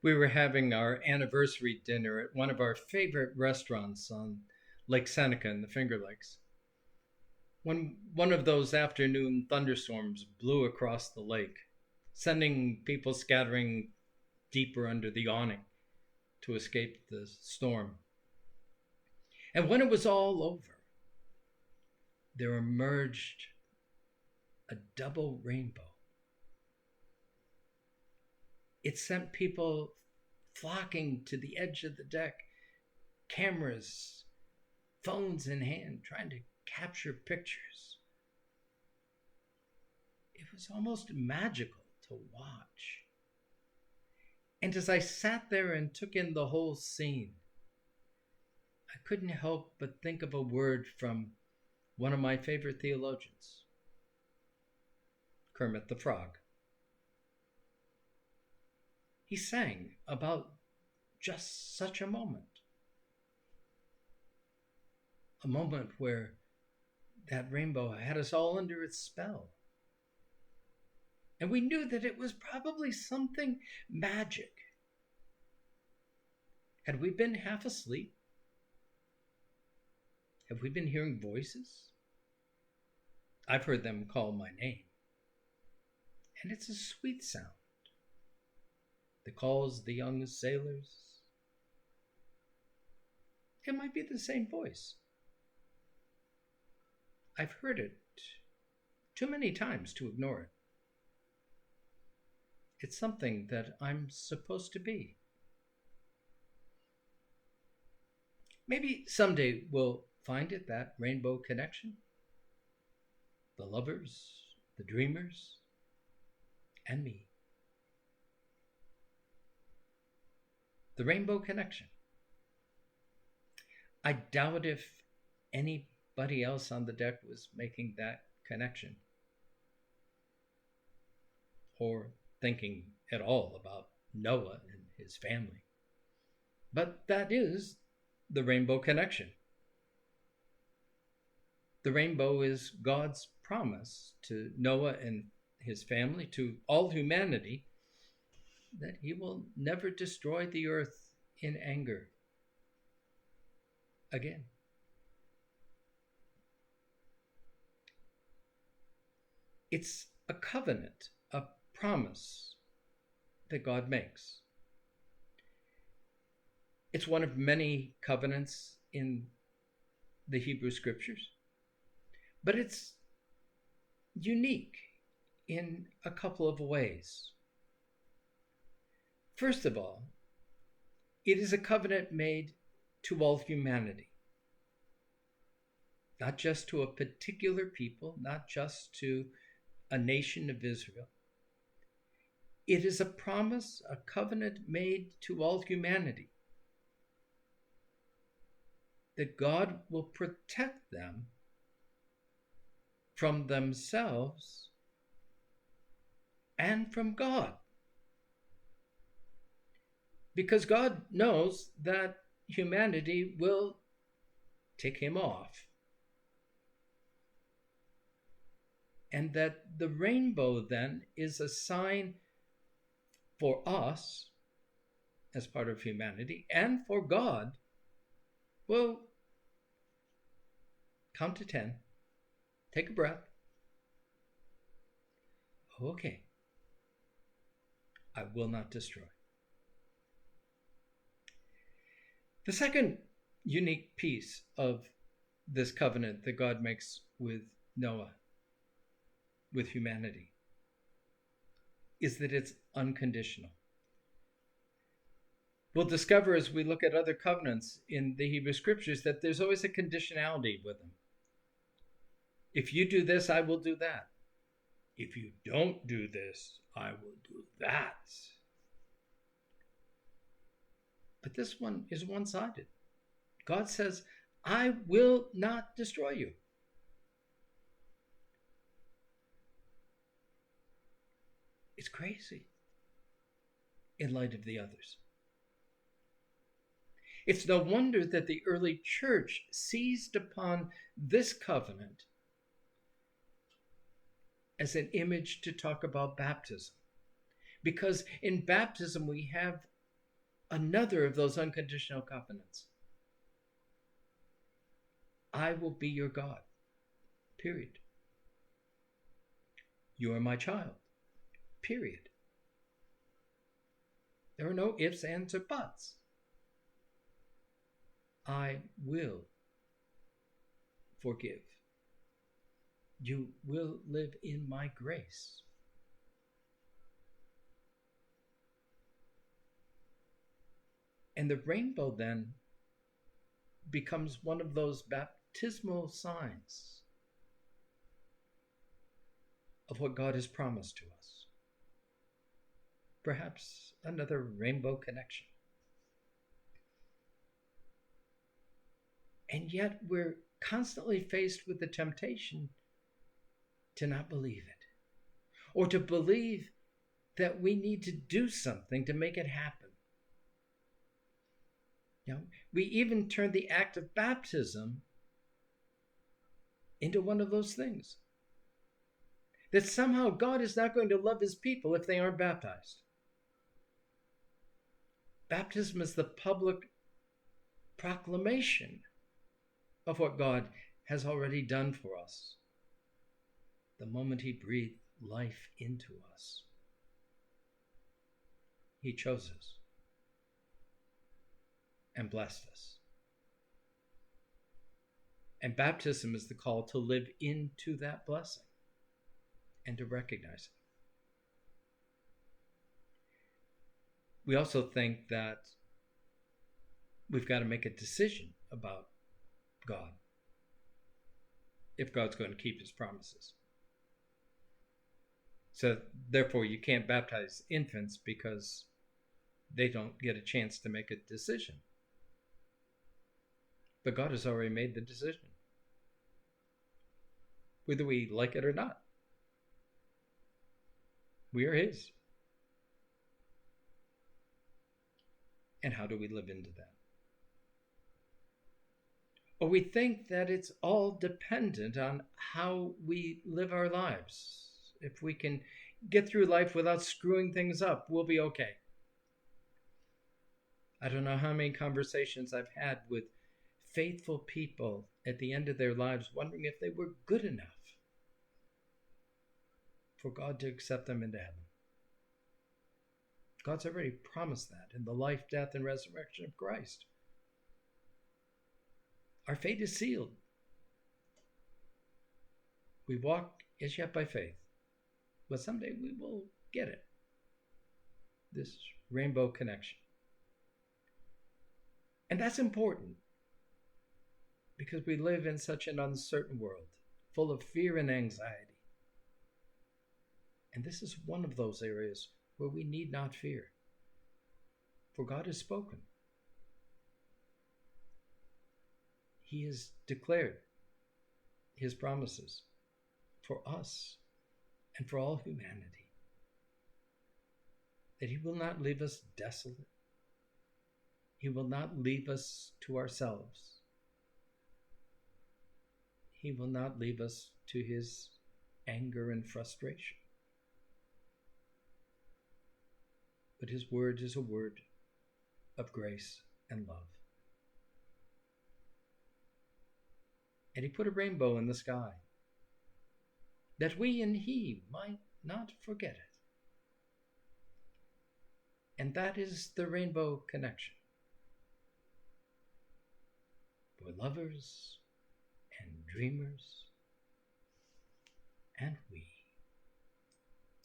We were having our anniversary dinner at one of our favorite restaurants on Lake Seneca in the Finger Lakes. When one of those afternoon thunderstorms blew across the lake, sending people scattering deeper under the awning to escape the storm. And when it was all over, there emerged a double rainbow. It sent people flocking to the edge of the deck, cameras, phones in hand, trying to capture pictures. It was almost magical to watch. And as I sat there and took in the whole scene, I couldn't help but think of a word from one of my favorite theologians, Kermit the Frog. He sang about just such a moment where that rainbow had us all under its spell. And we knew that it was probably something magic. Had we been half asleep? Have we been hearing voices? I've heard them call my name. And it's a sweet sound that calls the young sailors. It might be the same voice. I've heard it too many times to ignore it. It's something that I'm supposed to be. Maybe someday we'll find it, that rainbow connection. The lovers, the dreamers, and me. The rainbow connection. I doubt if anybody else on the deck was making that connection or thinking at all about Noah and his family. But that is the rainbow connection. The rainbow is God's promise to Noah and his family, to all humanity, that he will never destroy the earth in anger again. It's a covenant, a promise that God makes. It's one of many covenants in the Hebrew Scriptures, but it's unique in a couple of ways. First of all, it is a covenant made to all humanity, not just to a particular people, not just to a nation of Israel. It is a promise, a covenant made to all humanity, that God will protect them from themselves and from God. Because God knows that humanity will tick him off. And that the rainbow then is a sign for us as part of humanity and for God. Well, count to 10. Take a breath. Okay. I will not destroy. The second unique piece of this covenant that God makes with Noah, with humanity, is that it's unconditional. We'll discover as we look at other covenants in the Hebrew Scriptures that there's always a conditionality with them. If you do this, I will do that. If you don't do this, I will do that. But this one is one-sided. God says, I will not destroy you. It's crazy in light of the others. It's no wonder that the early church seized upon this covenant as an image to talk about baptism. Because in baptism we have another of those unconditional covenants. I will be your God, period. You are my child, period. There are no ifs, ands, or buts. I will forgive. You will live in my grace. And the rainbow then becomes one of those baptismal signs of what God has promised to us. Perhaps another rainbow connection. And yet we're constantly faced with the temptation to not believe it, or to believe that we need to do something to make it happen. You know, we even turn the act of baptism into one of those things. That somehow God is not going to love his people if they aren't baptized. Baptism is the public proclamation of what God has already done for us. The moment he breathed life into us, he chose us and blessed us. And baptism is the call to live into that blessing and to recognize it. We also think that we've got to make a decision about God, if God's going to keep his promises. So therefore you can't baptize infants because they don't get a chance to make a decision. But God has already made the decision, whether we like it or not. We are his. And how do we live into that? Or we think that it's all dependent on how we live our lives. If we can get through life without screwing things up, we'll be okay. I don't know how many conversations I've had with faithful people at the end of their lives wondering if they were good enough for God to accept them into heaven. God's already promised that in the life, death, and resurrection of Christ. Our fate is sealed. We walk as yet by faith, but someday we will get it. This rainbow connection. And that's important because we live in such an uncertain world, full of fear and anxiety. And this is one of those areas where we need not fear, for God has spoken. He has declared his promises for us and for all humanity, that he will not leave us desolate. He will not leave us to ourselves. He will not leave us to his anger and frustration. But his word is a word of grace and love. And he put a rainbow in the sky, that we and he might not forget it. And that is the rainbow connection for lovers and dreamers and we.